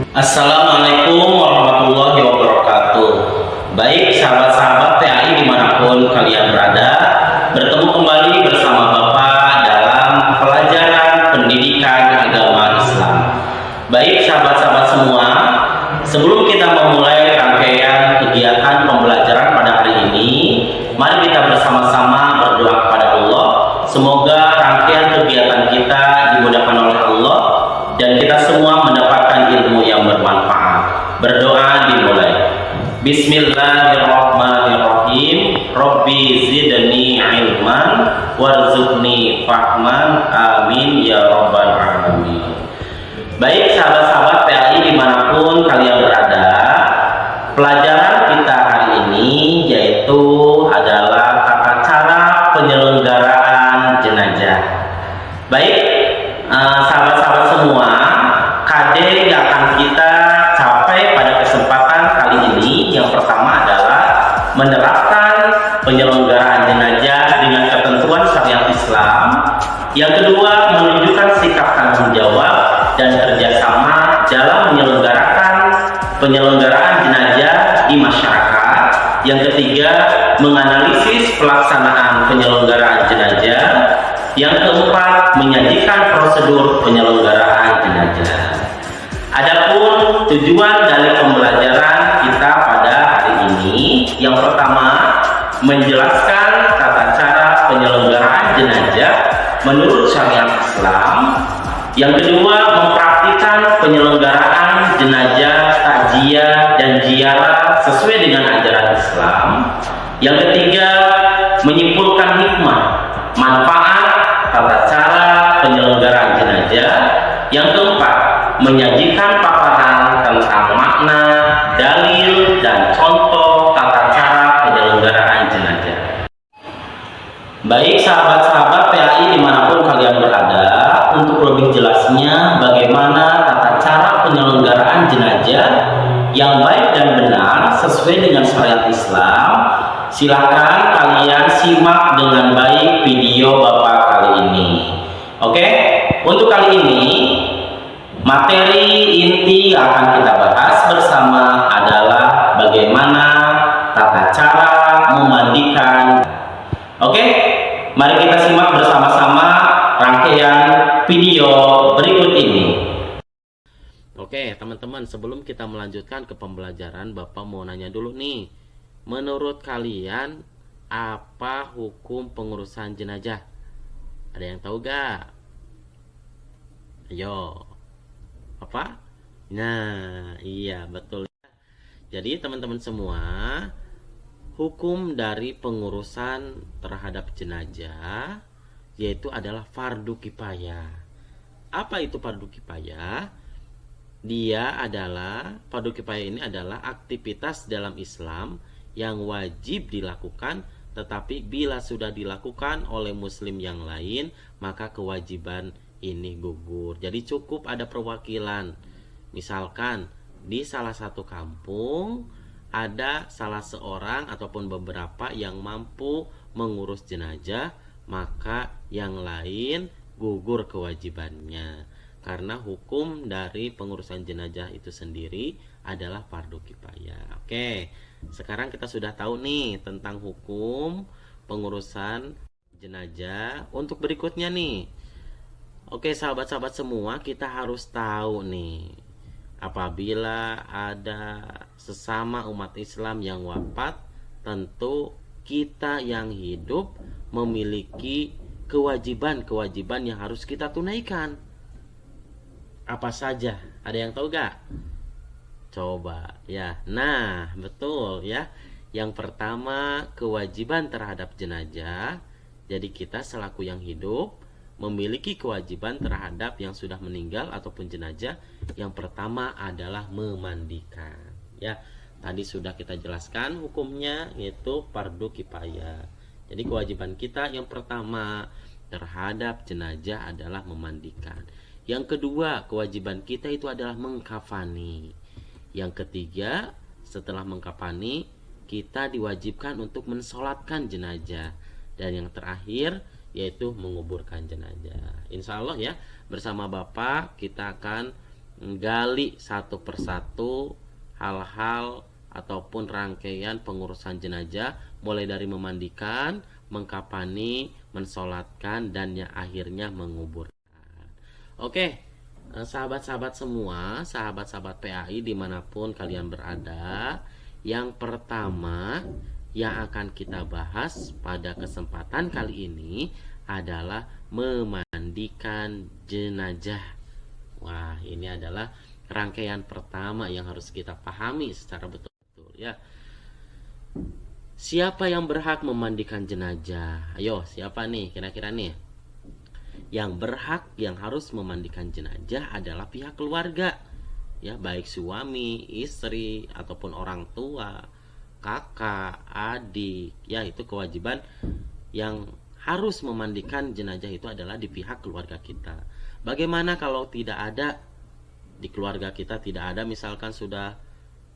Assalamualaikum warahmatullahi wabarakatuh. Baik sahabat-sahabat PAI dimanapun kalian berada, bertemu kembali bersama Bapak dalam pelajaran pendidikan agama Islam. Baik sahabat-sahabat semua, sebelum kita memulai rangkaian kegiatan pembelajaran pada hari ini, mari kita bersama-sama berdoa kepada Allah. Semoga rangkaian kegiatan kita dimudahkan oleh Allah dan kita semua mendapatkan ilmu yang bermanfaat. Berdoa dimulai. Bismillahirrahmanirrahim. Rabbi zidni ilman warzuqni fahman. Amin ya rabbal alamin. Baik sahabat-sahabat PAI dimanapun kalian berada, pelajaran kita hari ini yaitu adalah tata cara penyelenggaraan jenazah. Baik sahabat-sahabat semua, KD yang akan kita capai pada kesempatan kali ini yang pertama adalah menerapkan penyelenggaraan jenazah dengan ketentuan syariat Islam. Yang kedua, menunjukkan sikap tanggung jawab dan kerjasama dalam menyelenggarakan penyelenggaraan jenazah di masyarakat. Yang ketiga, menganalisis pelaksanaan penyelenggaraan jenazah. Yang keempat, menyajikan prosedur penyelenggaraan jenazah. Adapun tujuan dari pembelajaran kita pada hari ini, yang pertama, menjelaskan tata cara penyelenggaraan jenazah menurut syariat Islam. Yang kedua, mempraktikkan penyelenggaraan jenazah, takziah dan ziarah sesuai dengan ajaran Islam. Yang ketiga, menyimpulkan hikmah, manfaat tata cara penyelenggaraan jenazah. Yang keempat, menyajikan paparan tentang makna, dalil dan contoh tata cara penyelenggaraan jenazah. Baik sahabat-sahabat PAI dimanapun kalian berada, untuk lebih jelasnya bagaimana tata cara penyelenggaraan jenazah yang baik dan benar sesuai dengan syariat Islam, silakan kalian simak dengan baik video Bapak kali ini. Oke, untuk kali ini materi inti yang akan kita bahas bersama adalah bagaimana tata cara memandikan. Oke, mari kita simak bersama-sama rangkaian video berikut ini. Oke teman-teman, sebelum kita melanjutkan ke pembelajaran, Bapak mau nanya dulu nih, menurut kalian apa hukum pengurusan jenazah? Ada yang tahu gak? Ayo, apa? Nah, iya betul. Jadi teman-teman semua, hukum dari pengurusan terhadap jenazah yaitu adalah fardu kifayah. Apa itu fardu kifayah? Fardu kifayah ini adalah aktivitas dalam Islam yang wajib dilakukan, tetapi bila sudah dilakukan oleh muslim yang lain, maka kewajiban ini gugur. Jadi cukup ada perwakilan. Misalkan di salah satu kampung ada salah seorang ataupun beberapa yang mampu mengurus jenazah, maka yang lain gugur kewajibannya. Karena hukum dari pengurusan jenazah itu sendiri adalah fardu kifayah. Oke, sekarang kita sudah tahu nih tentang hukum pengurusan jenazah. Untuk berikutnya nih, oke sahabat-sahabat semua, kita harus tahu nih, apabila ada sesama umat Islam yang wafat, tentu kita yang hidup memiliki kewajiban-kewajiban yang harus kita tunaikan. Apa saja? Ada yang tahu gak? Coba ya. Nah, betul ya. Yang pertama, kewajiban terhadap jenazah. Jadi kita selaku yang hidup memiliki kewajiban terhadap yang sudah meninggal ataupun jenazah. Yang pertama adalah memandikan. Ya, tadi sudah kita jelaskan hukumnya, yaitu fardu kifayah. Jadi kewajiban kita yang pertama terhadap jenazah adalah memandikan. Yang kedua, kewajiban kita itu adalah mengkafani. Yang ketiga, setelah mengkafani, kita diwajibkan untuk mensolatkan jenazah. Dan yang terakhir, yaitu menguburkan jenazah. Insya Allah ya, bersama Bapak kita akan gali satu persatu hal-hal ataupun rangkaian pengurusan jenazah, mulai dari memandikan, mengkafani, mensolatkan, dan yang akhirnya menguburkan. Oke, sahabat-sahabat semua, sahabat-sahabat PAI dimanapun kalian berada, yang pertama yang akan kita bahas pada kesempatan kali ini adalah memandikan jenazah. Wah, ini adalah rangkaian pertama yang harus kita pahami secara betul-betul ya. Siapa yang berhak memandikan jenazah? Ayo, siapa nih kira-kira nih? Yang berhak, yang harus memandikan jenazah adalah pihak keluarga. Ya, baik suami, istri, ataupun orang tua, kakak, adik. Ya, itu kewajiban yang harus memandikan jenazah itu adalah di pihak keluarga kita. Bagaimana kalau tidak ada di keluarga kita, tidak ada, misalkan sudah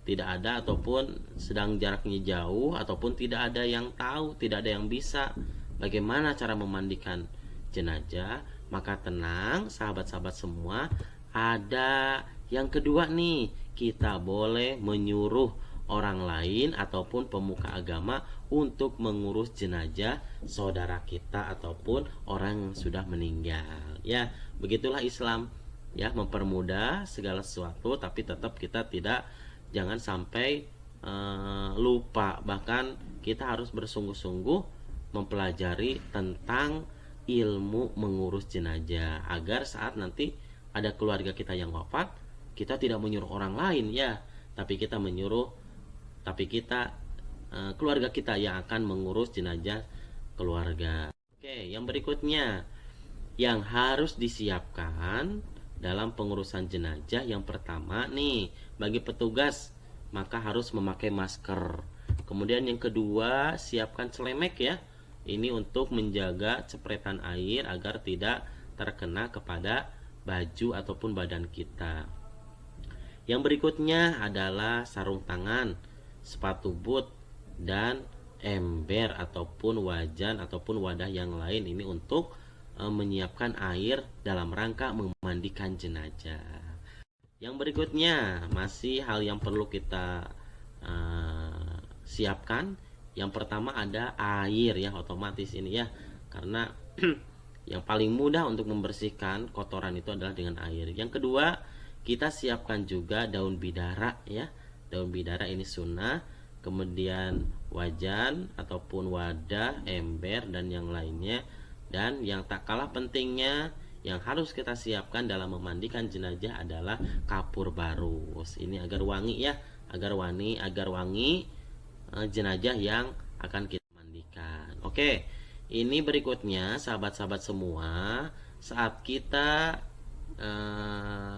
tidak ada ataupun sedang jaraknya jauh ataupun tidak ada yang tahu, tidak ada yang bisa bagaimana cara memandikan jenazah, maka tenang sahabat-sahabat semua, ada yang kedua nih, kita boleh menyuruh orang lain ataupun pemuka agama untuk mengurus jenazah saudara kita ataupun orang yang sudah meninggal. Ya, begitulah Islam ya, mempermudah segala sesuatu, tapi tetap kita tidak, jangan sampai lupa, bahkan kita harus bersungguh-sungguh mempelajari tentang ilmu mengurus jenazah agar saat nanti ada keluarga kita yang wafat, kita tidak menyuruh orang lain ya, tapi kita keluarga kita yang akan mengurus jenazah keluarga. Oke, yang berikutnya yang harus disiapkan dalam pengurusan jenazah, yang pertama nih, bagi petugas maka harus memakai masker. Kemudian yang kedua, siapkan celemek ya. Ini untuk menjaga cepretan air agar tidak terkena kepada baju ataupun badan kita. Yang berikutnya adalah sarung tangan, sepatu boot, dan ember ataupun wajan ataupun wadah yang lain, ini untuk menyiapkan air dalam rangka memandikan jenazah. Yang berikutnya masih hal yang perlu kita siapkan. Yang pertama ada air ya, otomatis ini ya, karena yang paling mudah untuk membersihkan kotoran itu adalah dengan air. Yang kedua, kita siapkan juga daun bidara ya. Daun bidara ini sunnah. Kemudian wajan ataupun wadah, ember, dan yang lainnya. Dan yang tak kalah pentingnya yang harus kita siapkan dalam memandikan jenazah adalah kapur barus. Ini agar wangi ya, agar wangi jenazah yang akan kita mandikan. Oke, ini berikutnya sahabat-sahabat semua, saat kita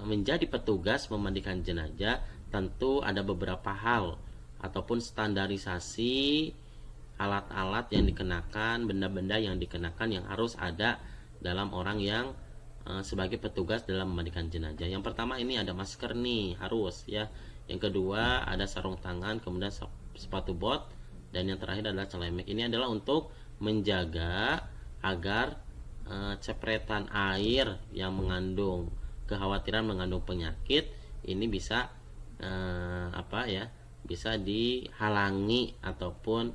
menjadi petugas memandikan jenazah, tentu ada beberapa hal ataupun standarisasi alat-alat yang dikenakan, benda-benda yang dikenakan yang harus ada dalam orang yang sebagai petugas dalam memandikan jenazah. Yang pertama ini ada masker nih, harus ya. Yang kedua ada sarung tangan, kemudian sepatu bot, dan yang terakhir adalah celemek. Ini adalah untuk menjaga agar cepretan air yang mengandung kekhawatiran mengandung penyakit ini bisa bisa dihalangi ataupun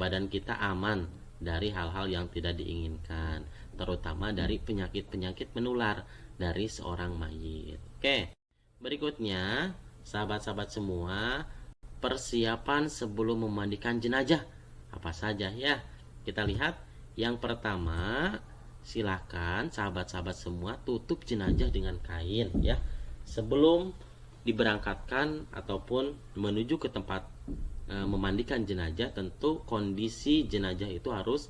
badan kita aman dari hal-hal yang tidak diinginkan, terutama dari penyakit-penyakit menular dari seorang mayit. Oke, berikutnya sahabat-sahabat semua, persiapan sebelum memandikan jenazah apa saja ya. Kita lihat yang pertama, silakan sahabat-sahabat semua tutup jenazah dengan kain ya. Sebelum diberangkatkan ataupun menuju ke tempat memandikan jenazah, tentu kondisi jenazah itu harus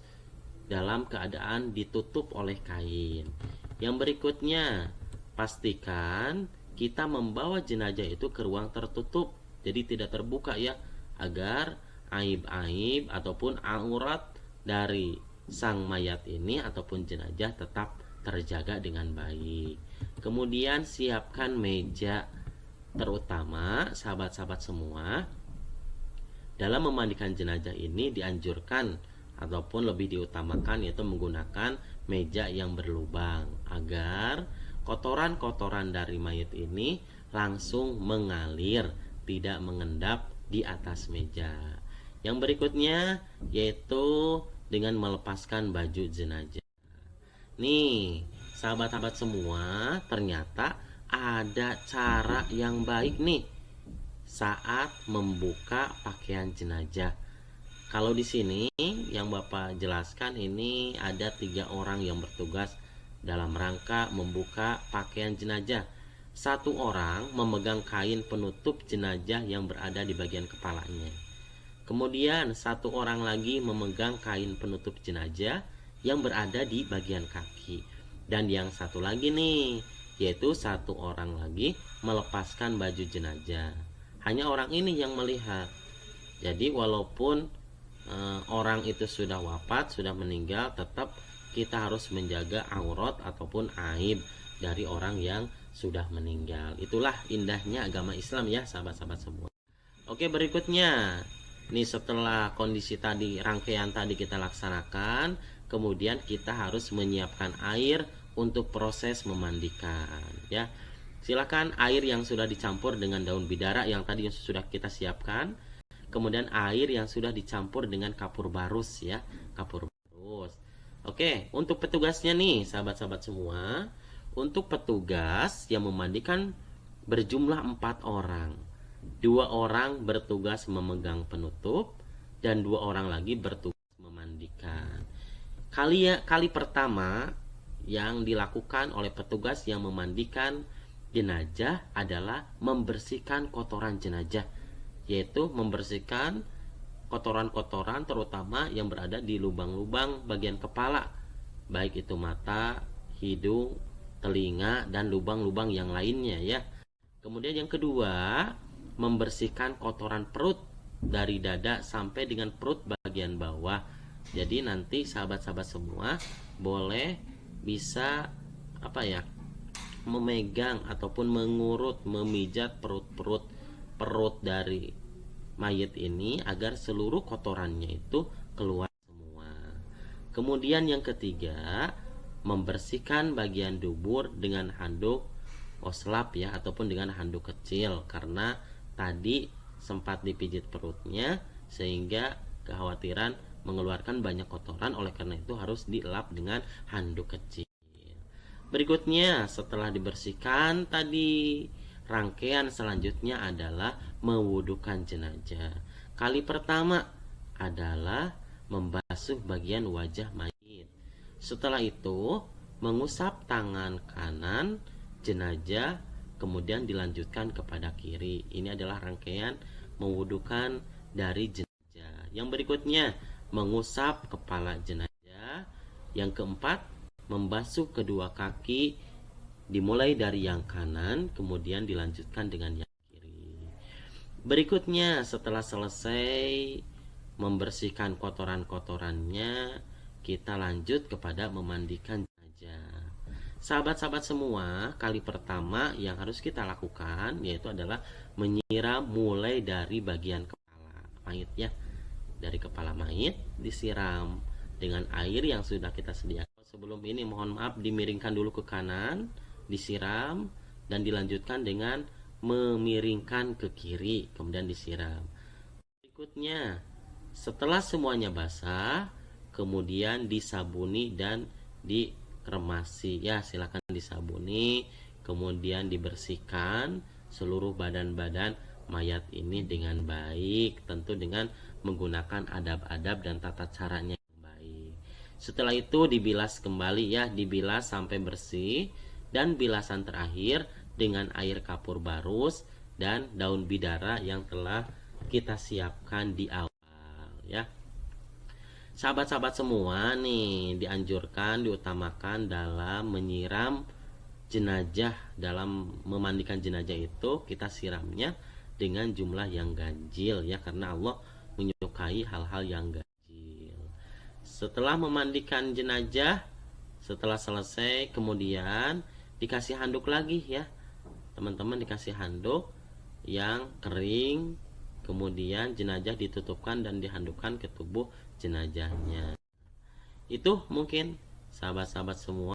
dalam keadaan ditutup oleh kain. Yang berikutnya, pastikan kita membawa jenazah itu ke ruang tertutup, jadi tidak terbuka ya, agar aib-aib ataupun aurat dari sang mayat ini ataupun jenazah tetap terjaga dengan baik. Kemudian siapkan meja, terutama sahabat-sahabat semua, dalam memandikan jenazah ini dianjurkan ataupun lebih diutamakan yaitu menggunakan meja yang berlubang agar kotoran-kotoran dari mayit ini langsung mengalir, tidak mengendap di atas meja. Yang berikutnya yaitu dengan melepaskan baju jenazah. Nih, sahabat-sahabat semua, ternyata ada cara yang baik nih saat membuka pakaian jenazah. Kalau di sini yang Bapak jelaskan ini ada 3 orang yang bertugas dalam rangka membuka pakaian jenazah. 1 orang memegang kain penutup jenazah yang berada di bagian kepalanya. Kemudian 1 orang lagi memegang kain penutup jenazah yang berada di bagian kaki. Dan yang satu lagi nih, yaitu 1 orang lagi melepaskan baju jenazah. Hanya orang ini yang melihat. Jadi walaupun orang itu sudah wafat, sudah meninggal, tetap kita harus menjaga aurat ataupun aib dari orang yang sudah meninggal. Itulah indahnya agama Islam ya sahabat-sahabat semua. Oke, berikutnya nih, setelah kondisi tadi, rangkaian tadi kita laksanakan, kemudian kita harus menyiapkan air untuk proses memandikan ya. Silakan air yang sudah dicampur dengan daun bidara yang tadi sudah kita siapkan, kemudian air yang sudah dicampur dengan kapur barus ya, kapur barus. Oke, untuk petugasnya nih sahabat-sahabat semua, untuk petugas yang memandikan berjumlah 4 orang. 2 orang bertugas memegang penutup dan 2 orang lagi bertugas memandikan. Kali pertama yang dilakukan oleh petugas yang memandikan jenazah adalah membersihkan kotoran jenazah, yaitu membersihkan kotoran-kotoran terutama yang berada di lubang-lubang bagian kepala, baik itu mata, hidung, telinga, dan lubang-lubang yang lainnya ya. Kemudian yang kedua, membersihkan kotoran perut dari dada sampai dengan perut bagian bawah. Jadi nanti sahabat-sahabat semua boleh bisa memegang ataupun mengurut, memijat perut dari mayit ini agar seluruh kotorannya itu keluar semua. Kemudian yang ketiga, membersihkan bagian dubur dengan handuk oslap ya, ataupun dengan handuk kecil, karena tadi sempat dipijit perutnya sehingga kekhawatiran mengeluarkan banyak kotoran, oleh karena itu harus dilap dengan handuk kecil. Berikutnya, setelah dibersihkan tadi, rangkaian selanjutnya adalah mewudukan jenazah. Kali pertama adalah membasuh bagian wajah mayit. Setelah itu, mengusap tangan kanan jenazah, kemudian dilanjutkan kepada kiri. Ini adalah rangkaian mewudukan dari jenazah. Yang berikutnya, mengusap kepala jenazah. Yang keempat, membasuh kedua kaki, dimulai dari yang kanan kemudian dilanjutkan dengan yang kiri. Berikutnya, setelah selesai membersihkan kotoran-kotorannya, kita lanjut kepada memandikan jenazah. Sahabat-sahabat semua, kali pertama yang harus kita lakukan yaitu adalah menyiram mulai dari bagian kepala mayit ya. Dari kepala mayit disiram dengan air yang sudah kita sediakan. Sebelum ini mohon maaf, dimiringkan dulu ke kanan, disiram, dan dilanjutkan dengan memiringkan ke kiri, kemudian disiram. Berikutnya, setelah semuanya basah, kemudian disabuni dan dikremasi ya. Silakan disabuni, kemudian dibersihkan seluruh badan-badan mayat ini dengan baik, tentu dengan menggunakan adab-adab dan tata caranya yang baik. Setelah itu dibilas kembali ya, dibilas sampai bersih, dan bilasan terakhir dengan air kapur barus dan daun bidara yang telah kita siapkan di awal ya. Sahabat-sahabat semua nih, dianjurkan, diutamakan dalam menyiram jenazah, dalam memandikan jenazah itu kita siramnya dengan jumlah yang ganjil ya, karena Allah menyukai hal-hal yang ganjil. Setelah memandikan jenazah, setelah selesai, kemudian dikasih handuk lagi ya teman-teman, dikasih handuk yang kering, kemudian jenazah ditutupkan dan dihandukkan ke tubuh jenazahnya. Itu mungkin sahabat-sahabat semua